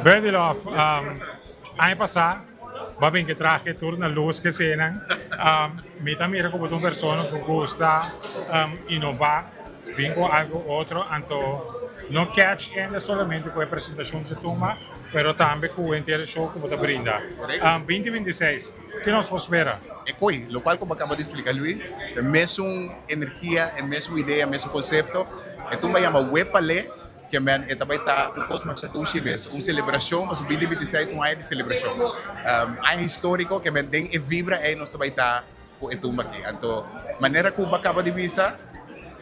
Birdie Love, año pasado, va bien que traje turno luz que cenan. Me también como una persona que gusta innovar, vengo algo otro, entonces no catch ainda solamente com a apresentação de turma, pero também com o inteiro show que você brinda. 2026, que nós vamos esperar? É coi, lo qual, como acaba de explicar Luis, é mesmo energia, é mesmo ideia, é mesmo conceito. É tu vai chamar Wepale, que man, é também tá o Cosmax Satushi vez, uma celebração, mas o 2026 não é de celebração. É histórico, que man, tem e vibra, é nós também tá com o turma aqui. Então, maneira que o acaba de visa,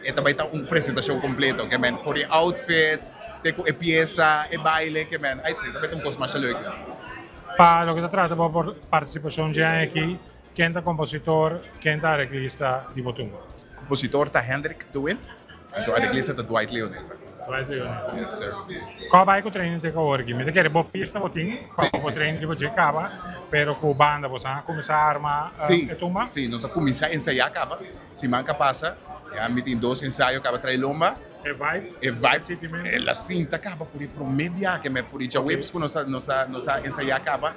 é também tá uma apresentação completa, que man, for the outfit, tem com a peça, e baile, que man, aí sim, também tem um Cosmax Satushi. Para o que se trata de participação de aqui, quem é compositor, quem é arreglista de Botumba? Compositor tá Hendrik de Wind, então a arreglista tá Dwight Leoneta. Yes, sir. Qual vai com o treino de hoje? Me quer boa pista botin, para o treino de você acaba, pero com banda você começar a armar Sim, a turma? sim, nós começamos a ensaiar, acaba. Se manca passa, já me tem 2 ensaios, acaba trai lomba. E vai? E vai, a cinta acaba, por aí, promedia, que me for já webs, que nós ensaiar, acaba.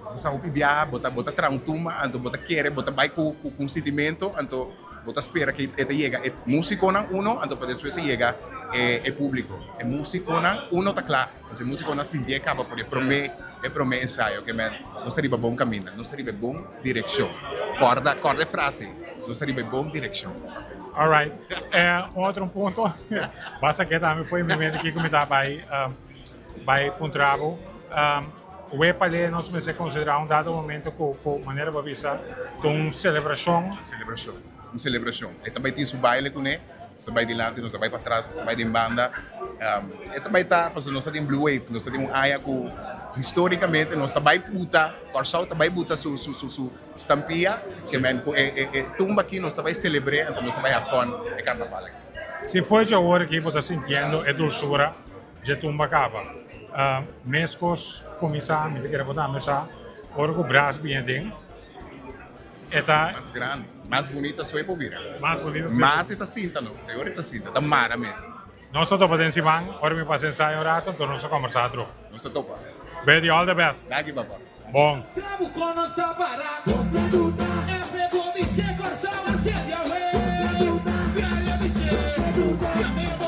Nós vamos viajar, bota trautuma, então bota querer, bota vai com sentimento, então bota espera que te llega. É músico na uno, então depois chega é público. É músico na uno tá claro, mas é músico na cinta acaba, por aí, promete ensaio, que man, não seria bom caminho, não seria bom direção. Corda frase, não seria bom direção. Alright. Outro ponto, basta que também foi me mente que como vai com trabo. O EPALE nós começamos a considerar dado momento com maneira para visa com celebração. Uma celebração. E também tem o baile com ele, você vai de lado, você vai para trás, você vai de banda. E também tá, porque nós temos Blue Wave, nós temos área que historicamente nós também puta, Corsal também puta su estampia, que men tumba aqui nós também celebrar, então nós também have fun e carnaval. Se foi já hora que você está sentindo a dulçura de tumba capa. Mescos, comissar, me quer botar mesa, orgo braço bem dentro. Eta Mais grande, mais bonita só é por vir. mais bonito. Mas está cinta não, agora está cinta, está mara mesmo. Nós estamos para cima, agora me passei ensaio um rato, então nós vamos conversar. Não se topa. Betty, all the best. Daqui, papá. Bom. Trabo com nossa barato. É pegou, bicho, cortava, acende a rei. Velho, bicho,